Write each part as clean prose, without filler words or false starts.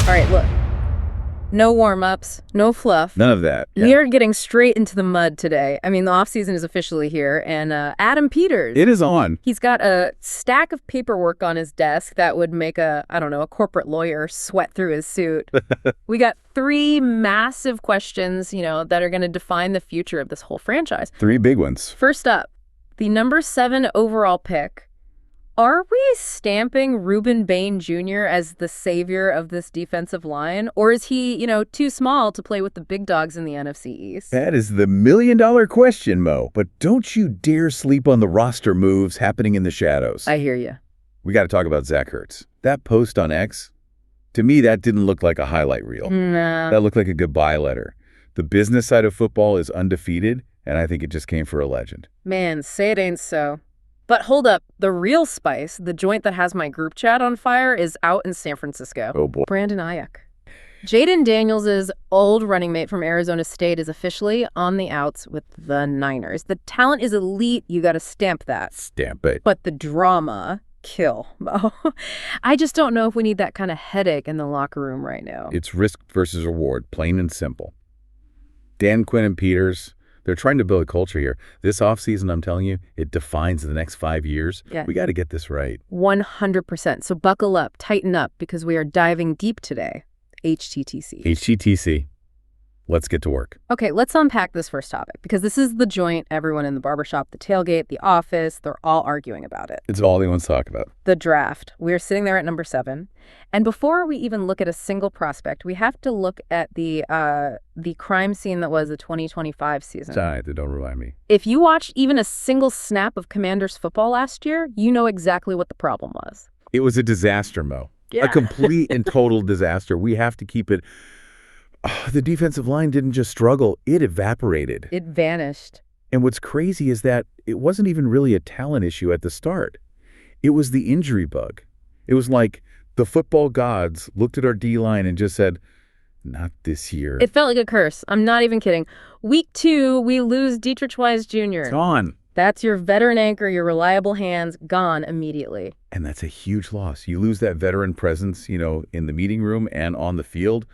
All right, look. No warm-ups, no fluff. None of that. We are getting straight into the mud today. I mean, the offseason is officially here, and Adam Peters. It is on. He's got a stack of paperwork on his desk that would make a corporate lawyer sweat through his suit. We got 3 massive questions, that are going to define the future of this whole franchise. 3 big ones. First up, the number 7 overall pick. Are we stamping Ruben Bain Jr. as the savior of this defensive line? Or is he, too small to play with the big dogs in the NFC East? That is the million-dollar question, Mo. But don't you dare sleep on the roster moves happening in the shadows. I hear you. We got to talk about Zach Ertz. That post on X, to me, that didn't look like a highlight reel. Nah. That looked like a goodbye letter. The business side of football is undefeated, and I think it just came for a legend. Man, say it ain't so. But hold up, the real spice, the joint that has my group chat on fire, is out in San Francisco. Oh, boy. Brandon Aiyuk. Jayden Daniels' old running mate from Arizona State is officially on the outs with the Niners. The talent is elite. You got to stamp that. Stamp it. But the drama, kill. I just don't know if we need that kind of headache in the locker room right now. It's risk versus reward, plain and simple. Dan Quinn and Peters, they're trying to build a culture here. This offseason, I'm telling you, it defines the next 5 years. Yeah. We got to get this right. 100%. So buckle up, tighten up, because we are diving deep today. HTTC. HTTC. Let's get to work. Okay, let's unpack this first topic, because this is the joint everyone in the barbershop, the tailgate, the office, they're all arguing about it. It's all anyone's talk about. The draft. We're sitting there at number 7. And before we even look at a single prospect, we have to look at the crime scene that was the 2025 season. Sorry, don't remind me. If you watched even a single snap of Commanders football last year, you know exactly what the problem was. It was a disaster, Mo. Yeah. A complete and total disaster. We have to keep it. The defensive line didn't just struggle. It evaporated. It vanished. And what's crazy is that it wasn't even really a talent issue at the start. It was the injury bug. It was like the football gods looked at our D-line and just said, not this year. It felt like a curse. I'm not even kidding. Week 2, we lose Dietrich Wise Jr. Gone. That's your veteran anchor, your reliable hands, gone immediately. And that's a huge loss. You lose that veteran presence, in the meeting room and on the field,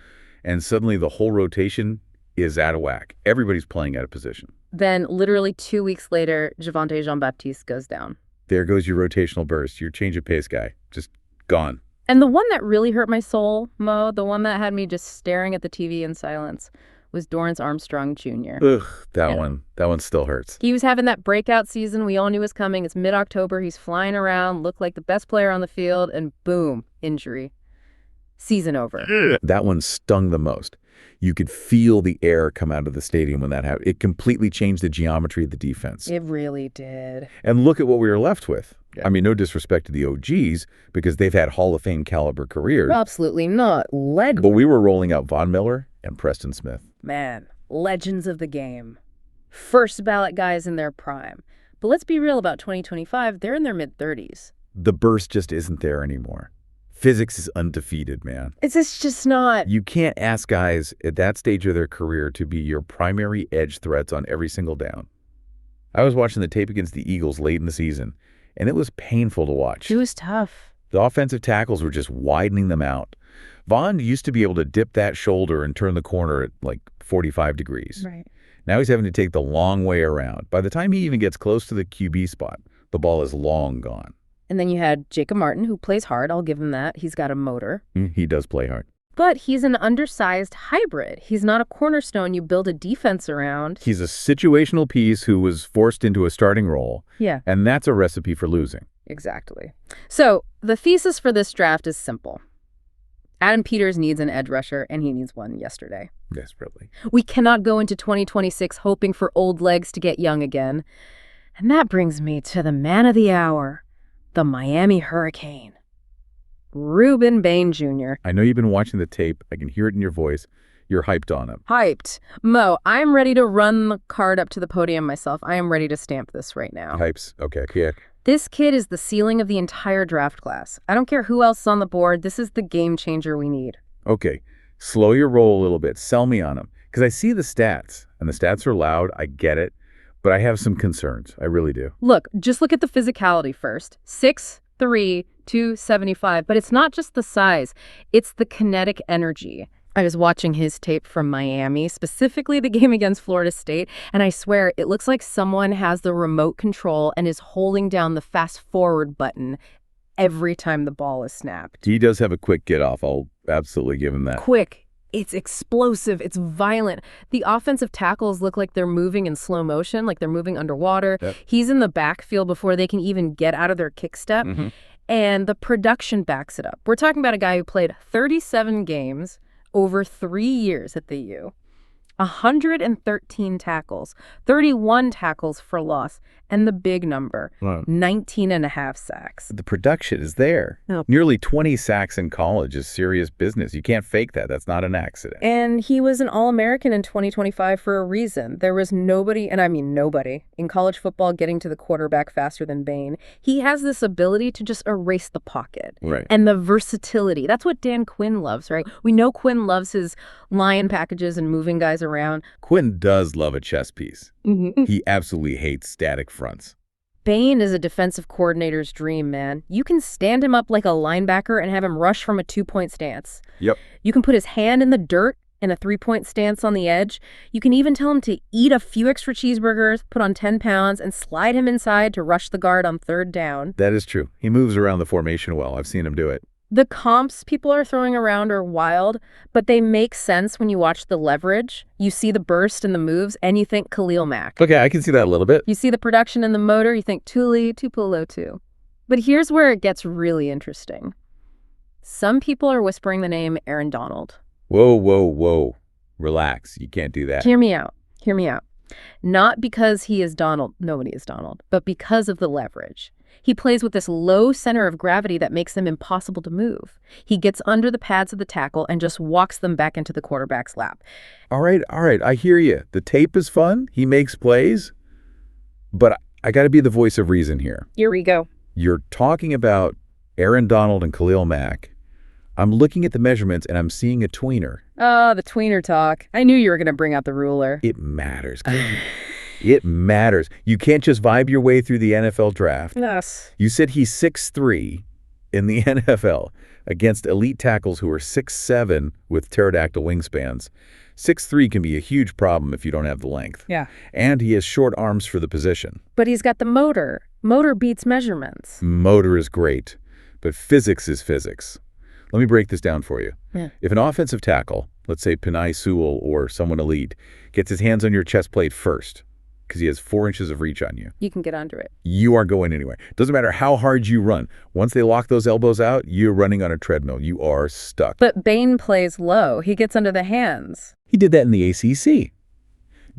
and suddenly the whole rotation is out of whack. Everybody's playing out of position. Then literally 2 weeks later, Javonte Jean-Baptiste goes down. There goes your rotational burst, your change of pace guy, just gone. And the one that really hurt my soul, Mo, the one that had me just staring at the TV in silence, was Dorrance Armstrong Jr. Ugh, that one still hurts. He was having that breakout season we all knew was coming. It's mid-October. He's flying around, looked like the best player on the field, and boom, injury. Season over. That one stung the most. You could feel the air come out of the stadium when that happened. It completely changed the geometry of the defense. It really did. And look at what we were left with. Yeah. I mean, no disrespect to the OGs, because they've had Hall of Fame caliber careers. Absolutely not. But we were rolling out Von Miller and Preston Smith. Man, legends of the game. First ballot guys in their prime. But let's be real about 2025. They're in their mid-30s. The burst just isn't there anymore. Physics is undefeated, man. It's just not. You can't ask guys at that stage of their career to be your primary edge threats on every single down. I was watching the tape against the Eagles late in the season, and it was painful to watch. It was tough. The offensive tackles were just widening them out. Vaughn used to be able to dip that shoulder and turn the corner at like 45 degrees. Right. Now he's having to take the long way around. By the time he even gets close to the QB spot, the ball is long gone. And then you had Jacob Martin, who plays hard. I'll give him that. He's got a motor. He does play hard. But he's an undersized hybrid. He's not a cornerstone you build a defense around. He's a situational piece who was forced into a starting role. Yeah. And that's a recipe for losing. Exactly. So the thesis for this draft is simple. Adam Peters needs an edge rusher, and he needs one yesterday. Desperately. We cannot go into 2026 hoping for old legs to get young again. And that brings me to the man of the hour. The Miami Hurricane. Ruben Bain Jr. I know you've been watching the tape. I can hear it in your voice. You're hyped on him. Hyped. Mo, I'm ready to run the card up to the podium myself. I am ready to stamp this right now. Hypes. Okay. Yeah. This kid is the ceiling of the entire draft class. I don't care who else is on the board. This is the game changer we need. Okay. Slow your roll a little bit. Sell me on him. Because I see the stats, and the stats are loud. I get it. But I have some concerns. I really do. Look, just look at the physicality first. 6'3", 275. But it's not just the size, it's the kinetic energy. I was watching his tape from Miami, specifically the game against Florida State, and I swear it looks like someone has the remote control and is holding down the fast forward button every time the ball is snapped. He does have a quick get off. I'll absolutely give him that. Quick. It's explosive. It's violent. The offensive tackles look like they're moving in slow motion, like they're moving underwater. Yep. He's in the backfield before they can even get out of their kick step. And the production backs it up. We're talking about a guy who played 37 games over 3 years at the U, 113 tackles, 31 tackles for loss, and the big number, 19 and a half sacks. The production is there. Yep. Nearly 20 sacks in college is serious business. You can't fake that. That's not an accident. And he was an All-American in 2025 for a reason. There was nobody, and I mean nobody, in college football getting to the quarterback faster than Bain. He has this ability to just erase the pocket. Right. And the versatility. That's what Dan Quinn loves, right? We know Quinn loves his lion packages and moving guys around. Quinn does love a chess piece. He absolutely hates static fronts. Bain is a defensive coordinator's dream, man. You can stand him up like a linebacker and have him rush from a 2-point stance. Yep. You can put his hand in the dirt in a 3-point stance on the edge. You can even tell him to eat a few extra cheeseburgers, put on 10 pounds, and slide him inside to rush the guard on 3rd down. That is true. He moves around the formation well. I've seen him do it. The comps people are throwing around are wild, but they make sense when you watch the leverage. You see the burst and the moves, and you think Khalil Mack. Okay, I can see that a little bit. You see the production in the motor, you think Tuli, Tupelo too. But here's where it gets really interesting. Some people are whispering the name Aaron Donald. Whoa, whoa, whoa. Relax. You can't do that. Hear me out. Hear me out. Not because he is Donald, nobody is Donald, but because of the leverage. He plays with this low center of gravity that makes him impossible to move. He gets under the pads of the tackle and just walks them back into the quarterback's lap. All right. I hear you. The tape is fun. He makes plays. But I got to be the voice of reason here. Here we go. You're talking about Aaron Donald and Khalil Mack. I'm looking at the measurements and I'm seeing a tweener. Oh, the tweener talk. I knew you were going to bring out the ruler. It matters. It matters. You can't just vibe your way through the NFL draft. Yes. You said he's 6'3" in the NFL against elite tackles who are 6'7" with pterodactyl wingspans. 6'3" can be a huge problem if you don't have the length. Yeah. And he has short arms for the position. But he's got the motor. Motor beats measurements. Motor is great, but physics is physics. Let me break this down for you. Yeah. If an offensive tackle, let's say Penei Sewell or someone elite, gets his hands on your chest plate first, because he has 4 inches of reach on you. You can get under it. You aren't going anywhere. Doesn't matter how hard you run. Once they lock those elbows out, you're running on a treadmill. You are stuck. But Bain plays low. He gets under the hands. He did that in the ACC.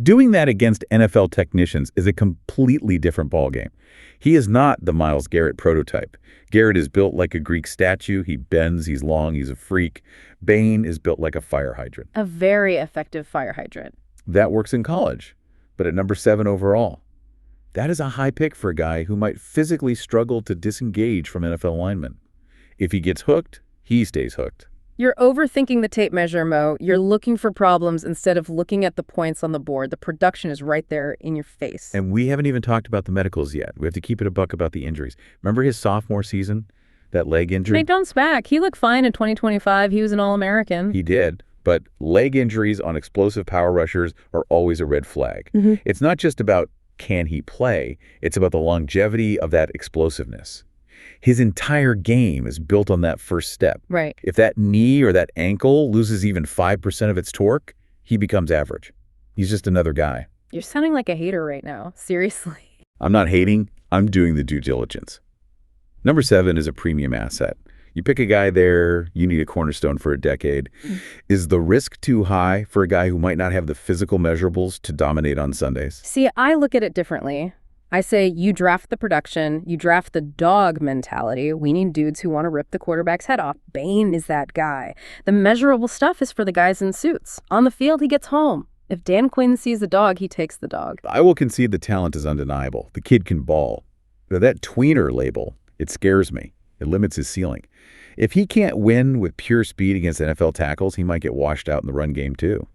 Doing that against NFL technicians is a completely different ballgame. He is not the Myles Garrett prototype. Garrett is built like a Greek statue. He bends, he's long, he's a freak. Bain is built like a fire hydrant. A very effective fire hydrant. That works in college. But at number 7 overall, that is a high pick for a guy who might physically struggle to disengage from NFL linemen. If he gets hooked, he stays hooked. You're overthinking the tape measure, Mo. You're looking for problems instead of looking at the points on the board. The production is right there in your face. And we haven't even talked about the medicals yet. We have to keep it a buck about the injuries. Remember his sophomore season, that leg injury? Nate, don't spack. He looked fine in 2025. He was an All-American. He did. But leg injuries on explosive power rushers are always a red flag. It's not just about can he play, it's about the longevity of that explosiveness. His entire game is built on that first step. Right. If that knee or that ankle loses even 5% of its torque, he becomes average. He's just another guy. You're sounding like a hater right now. Seriously. I'm not hating, I'm doing the due diligence. Number 7 is a premium asset. You pick a guy there, you need a cornerstone for a decade. Is the risk too high for a guy who might not have the physical measurables to dominate on Sundays? See, I look at it differently. I say you draft the production, you draft the dog mentality. We need dudes who want to rip the quarterback's head off. Bain is that guy. The measurable stuff is for the guys in suits. On the field, he gets home. If Dan Quinn sees the dog, he takes the dog. I will concede the talent is undeniable. The kid can ball. But that tweener label, it scares me. It limits his ceiling. If he can't win with pure speed against NFL tackles, he might get washed out in the run game too.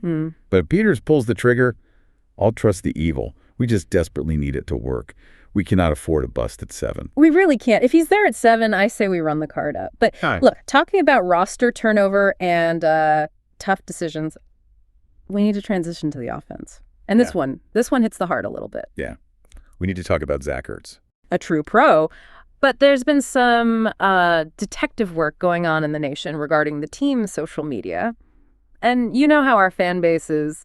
But if Peters pulls the trigger, I'll trust the evil. We just desperately need it to work. We cannot afford a bust at 7. We really can't. If he's there at 7, I say we run the card up. But look, talking about roster turnover and tough decisions, we need to transition to the offense. And this one hits the heart a little bit. Yeah. We need to talk about Zach Ertz. A true pro. But there's been some detective work going on in the nation regarding the team's social media. And you know how our fan base is.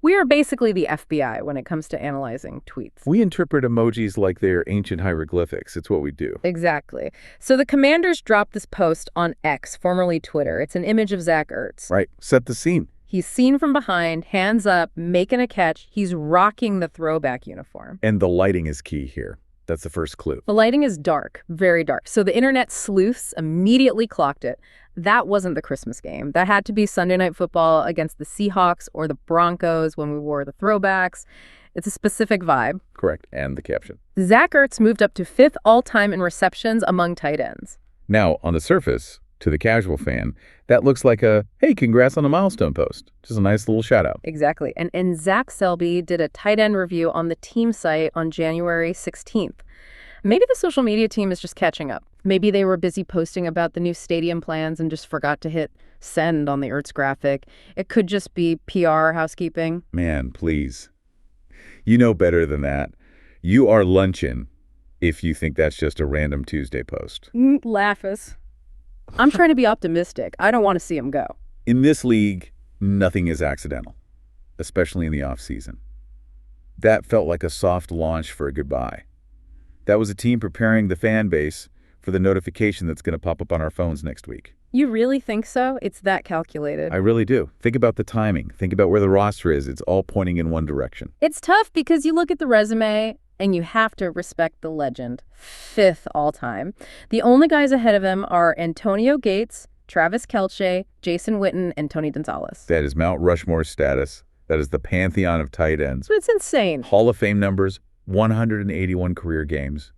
We are basically the FBI when it comes to analyzing tweets. We interpret emojis like they're ancient hieroglyphics. It's what we do. Exactly. So the Commanders dropped this post on X, formerly Twitter. It's an image of Zach Ertz. Right. Set the scene. He's seen from behind, hands up, making a catch. He's rocking the throwback uniform. And the lighting is key here. That's the first clue. The lighting is dark, very dark. So the internet sleuths immediately clocked it. That wasn't the Christmas game. That had to be Sunday Night Football against the Seahawks or the Broncos when we wore the throwbacks. It's a specific vibe. Correct. And the caption. Zach Ertz moved up to 5th all-time in receptions among tight ends. Now, on the surface, to the casual fan, that looks like a, hey, congrats on a milestone post. Just a nice little shout out. Exactly. And Zach Selby did a tight end review on the team site on January 16th. Maybe the social media team is just catching up. Maybe they were busy posting about the new stadium plans and just forgot to hit send on the Ertz graphic. It could just be PR housekeeping. Man, please. You know better than that. You are luncheon if you think that's just a random Tuesday post. Laughus. I'm trying to be optimistic. I don't want to see him go. In this league, nothing is accidental, especially in the offseason. That felt like a soft launch for a goodbye. That was a team preparing the fan base for the notification that's going to pop up on our phones next week. You really think so? It's that calculated. I really do. Think about the timing. Think about where the roster is. It's all pointing in one direction. It's tough because you look at the resume and you have to respect the legend. 5th all-time. The only guys ahead of him are Antonio Gates, Travis Kelce, Jason Witten, and Tony Gonzalez. That is Mount Rushmore status. That is the pantheon of tight ends. It's insane. Hall of Fame numbers, 181 career games,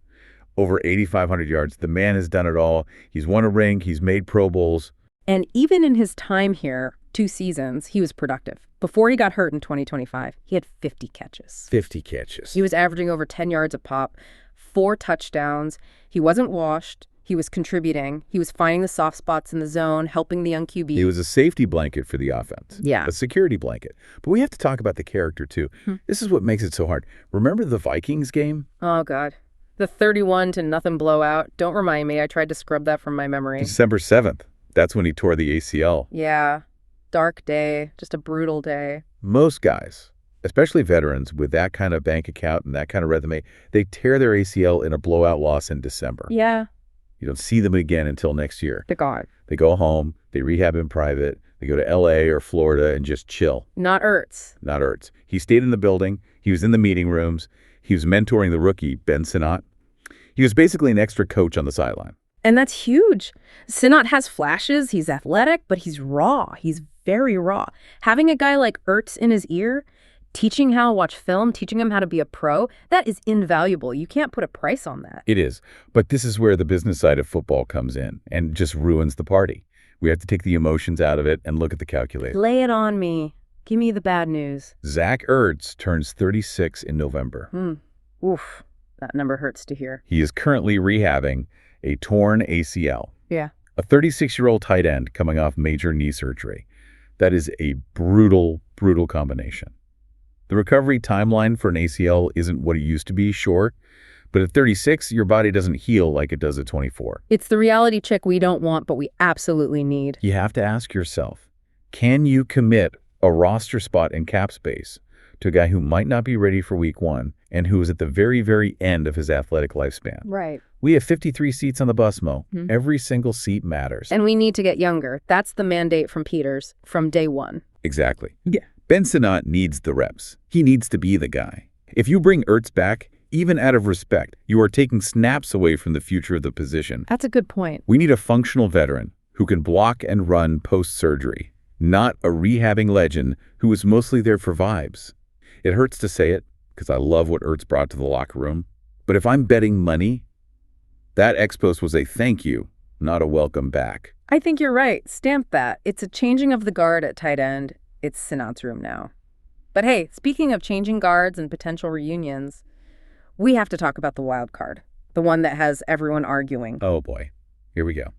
over 8,500 yards. The man has done it all. He's won a ring. He's made Pro Bowls. And even in his time here, 2 seasons, he was productive. Before he got hurt in 2025, he had 50 catches. 50 catches. He was averaging over 10 yards a pop, 4 touchdowns. He wasn't washed. He was contributing. He was finding the soft spots in the zone, helping the young QB. He was a safety blanket for the offense. Yeah. A security blanket. But we have to talk about the character, too. This is what makes it so hard. Remember the Vikings game? Oh, God. The 31-0 blowout. Don't remind me. I tried to scrub that from my memory. December 7th. That's when he tore the ACL. Yeah. Dark day. Just a brutal day. Most guys, especially veterans with that kind of bank account and that kind of resume, they tear their ACL in a blowout loss in December. Yeah. You don't see them again until next year. They're gone. They go home, they rehab in private, they go to LA or Florida and just chill. Not Ertz. Not Ertz. He stayed in the building. He was in the meeting rooms. He was mentoring the rookie, Ben Sinnott. He was basically an extra coach on the sideline. And that's huge. Sinnott has flashes. He's athletic, but he's raw. He's very raw. Having a guy like Ertz in his ear, teaching how to watch film, teaching him how to be a pro, that is invaluable. You can't put a price on that. It is. But this is where the business side of football comes in and just ruins the party. We have to take the emotions out of it and look at the calculator. Lay it on me. Give me the bad news. Zach Ertz turns 36 in November. Oof. That number hurts to hear. He is currently rehabbing a torn ACL. Yeah. A 36-year-old tight end coming off major knee surgery. That is a brutal, brutal combination. The recovery timeline for an ACL isn't what it used to be, sure, but at 36, your body doesn't heal like it does at 24. It's the reality check we don't want, but we absolutely need. You have to ask yourself, can you commit a roster spot in cap space to a guy who might not be ready for week 1 and who is at the very, very end of his athletic lifespan? Right. We have 53 seats on the bus, Mo. Every single seat matters. And we need to get younger. That's the mandate from Peters from day 1. Exactly. Yeah. Ben Sinnott needs the reps. He needs to be the guy. If you bring Ertz back, even out of respect, you are taking snaps away from the future of the position. That's a good point. We need a functional veteran who can block and run post-surgery, not a rehabbing legend who is mostly there for vibes. It hurts to say it, because I love what Ertz brought to the locker room. But if I'm betting money, that X-Post was a thank you, not a welcome back. I think you're right. Stamp that. It's a changing of the guard at tight end. It's Sinnott's room now. But hey, speaking of changing guards and potential reunions, We have to talk about the wild card, the one that has everyone arguing. Oh, boy. Here we go.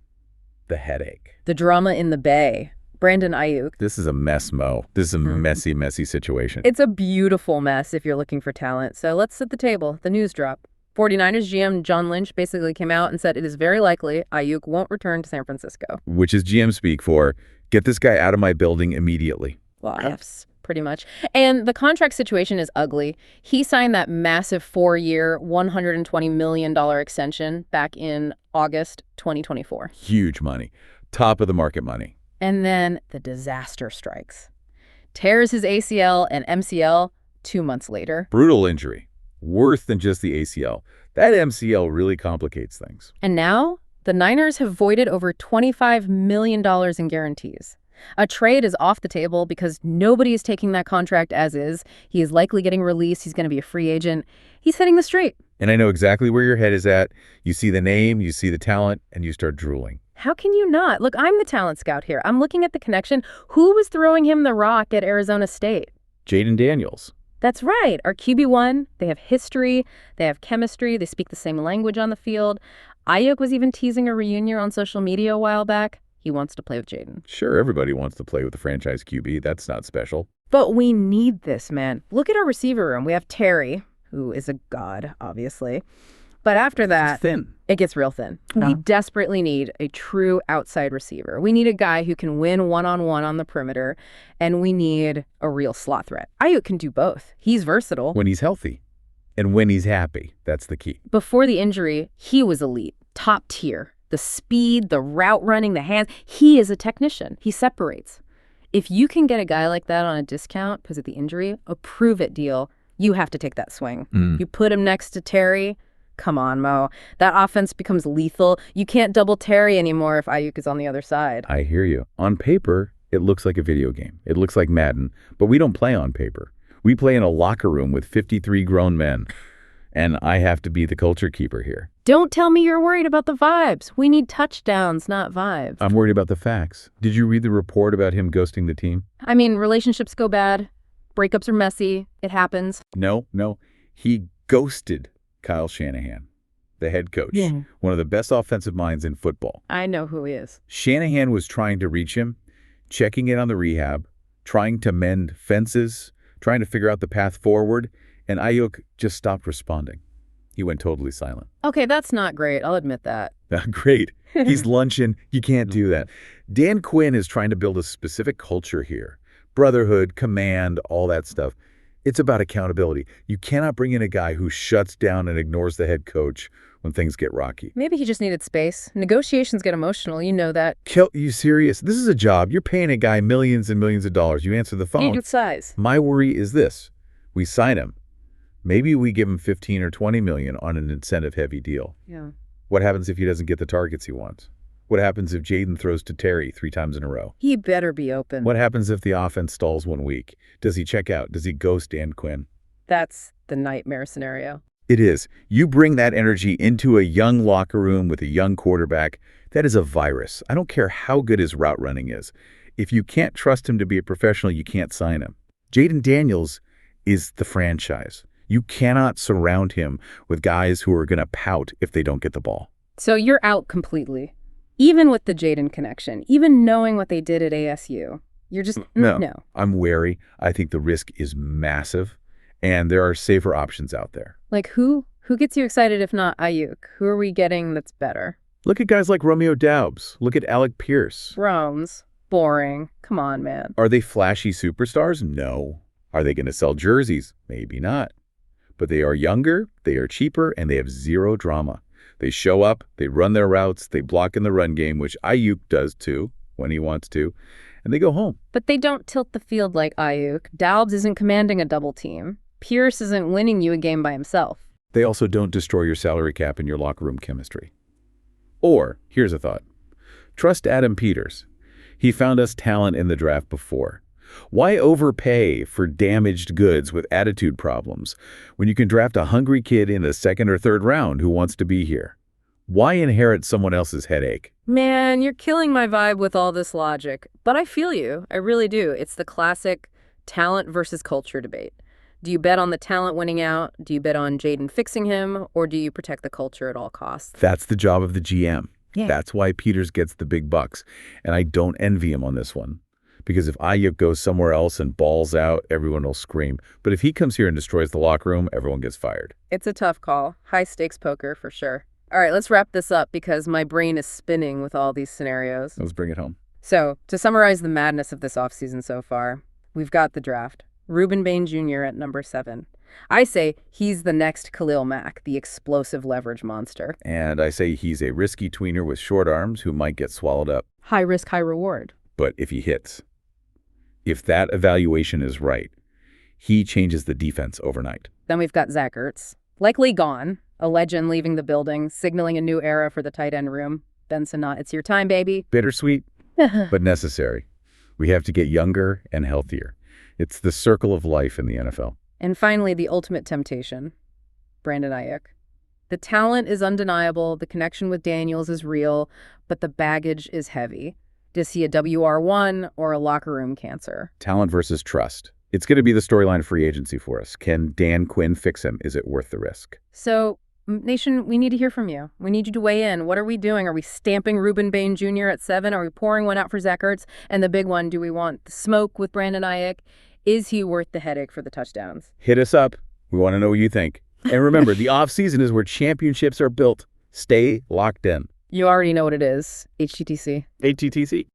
The headache. The drama in the Bay. Brandon Aiyuk. This is a mess, Mo. This is a messy, messy situation. It's a beautiful mess if you're looking for talent. So let's set the table. The news drop. 49ers GM John Lynch basically came out and said it is very likely Aiyuk won't return to San Francisco. Which is GM speak for, get this guy out of my building immediately. Well, F's, pretty much. And the contract situation is ugly. He signed that massive 4-year, $120 million extension back in August 2024. Huge money. Top of the market money. And then the disaster strikes. Tears his ACL and MCL 2 months later. Brutal injury. Worse than just the ACL. That MCL really complicates things. And now, the Niners have voided over $25 million in guarantees. A trade is off the table because nobody is taking that contract as is. He is likely getting released. He's going to be a free agent. He's hitting the street. And I know exactly where your head is at. You see the name, you see the talent, and you start drooling. How can you not? Look, I'm the talent scout here. I'm looking at the connection. Who was throwing him the rock at Arizona State? Jayden Daniels. That's right. Our QB1, they have history, they have chemistry, they speak the same language on the field. Aiyuk was even teasing a reunion on social media a while back. He wants to play with Jayden. Sure, everybody wants to play with the franchise QB. That's not special. But we need this, man. Look at our receiver room. We have Terry, who is a god, obviously. But after that, It's thin. It gets real thin. We desperately need a true outside receiver. We need a guy who can win one-on-one on the perimeter, and we need a real slot threat. Aiyuk can do both. He's versatile. When he's healthy. And when he's happy. That's the key. Before the injury, he was elite, top tier. The speed, the route running, the hands. He is a technician. He separates. If you can get a guy like that on a discount because of the injury, a prove-it deal, you have to take that swing. You put him next to Terry. Come on, Mo. That offense becomes lethal. You can't double Terry anymore if Aiyuk is on the other side. I hear you. On paper, it looks like a video game. It looks like Madden. But we don't play on paper. We play in a locker room with 53 grown men. And I have to be the culture keeper here. Don't tell me you're worried about the vibes. We need touchdowns, not vibes. I'm worried about the facts. Did you read the report about him ghosting the team? I mean, relationships go bad. Breakups are messy. It happens. No. He ghosted Kyle Shanahan, the head coach, one of the best offensive minds in football. I know who he is. Shanahan was trying to reach him, checking in on the rehab, trying to mend fences, trying to figure out the path forward, and Aiyuk just stopped responding. He went totally silent. Okay, that's not great. I'll admit that. Great. He's lunching. You can't do that. Dan Quinn is trying to build a specific culture here. Brotherhood, command, all that stuff. It's about accountability. You cannot bring in a guy who shuts down and ignores the head coach when things get rocky. Maybe he just needed space. Negotiations get emotional. You know that. You serious? This is a job. You're paying a guy millions and millions of dollars. You answer the phone. Good size. My worry is this. We sign him. Maybe we give him 15 or 20 million on an incentive-heavy deal. Yeah. What happens if he doesn't get the targets he wants? What happens if Jayden throws to Terry 3 times in a row? He better be open. What happens if the offense stalls 1 week? Does he check out? Does he ghost Dan Quinn? That's the nightmare scenario. It is. You bring that energy into a young locker room with a young quarterback. That is a virus. I don't care how good his route running is. If you can't trust him to be a professional, you can't sign him. Jayden Daniels is the franchise. You cannot surround him with guys who are going to pout if they don't get the ball. So you're out completely. Even with the Jayden connection, even knowing what they did at ASU, you're just, no. I'm wary. I think the risk is massive, and there are safer options out there. Like who? Who gets you excited if not Aiyuk? Who are we getting that's better? Look at guys like Romeo Doubs. Look at Alec Pierce. Rome's boring. Come on, man. Are they flashy superstars? No. Are they going to sell jerseys? Maybe not. But they are younger, they are cheaper, and they have zero drama. They show up, they run their routes, they block in the run game, which Aiyuk does too, when he wants to, and they go home. But they don't tilt the field like Aiyuk. Doubs isn't commanding a double team. Pierce isn't winning you a game by himself. They also don't destroy your salary cap and your locker room chemistry. Or, here's a thought. Trust Adam Peters. He found us talent in the draft before. Why overpay for damaged goods with attitude problems when you can draft a hungry kid in the 2nd or 3rd round who wants to be here? Why inherit someone else's headache? Man, you're killing my vibe with all this logic. But I feel you. I really do. It's the classic talent versus culture debate. Do you bet on the talent winning out? Do you bet on Jayden fixing him? Or do you protect the culture at all costs? That's the job of the GM. Yeah. That's why Peters gets the big bucks. And I don't envy him on this one. Because if Aiyuk goes somewhere else and balls out, everyone will scream. But if he comes here and destroys the locker room, everyone gets fired. It's a tough call. High-stakes poker, for sure. All right, let's wrap this up because my brain is spinning with all these scenarios. Let's bring it home. So, to summarize the madness of this offseason so far, we've got the draft. Ruben Bain Jr. at number 7. I say he's the next Khalil Mack, the explosive leverage monster. And I say he's a risky tweener with short arms who might get swallowed up. High risk, high reward. But if he hits, if that evaluation is right, he changes the defense overnight. Then we've got Zach Ertz, likely gone, a legend leaving the building, signaling a new era for the tight end room. Benson, it's your time, baby. Bittersweet, but necessary. We have to get younger and healthier. It's the circle of life in the NFL. And finally, the ultimate temptation, Brandon Aiyuk. The talent is undeniable, the connection with Daniels is real, but the baggage is heavy. Is he a WR1 or a locker room cancer? Talent versus trust. It's going to be the storyline of free agency for us. Can Dan Quinn fix him? Is it worth the risk? So, Nation, we need to hear from you. We need you to weigh in. What are we doing? Are we stamping Ruben Bain Jr. at 7? Are we pouring one out for Zach Ertz? And the big one, do we want the smoke with Brandon Aiyuk? Is he worth the headache for the touchdowns? Hit us up. We want to know what you think. And remember, the offseason is where championships are built. Stay locked in. You already know what it is. HTTC. HTTC.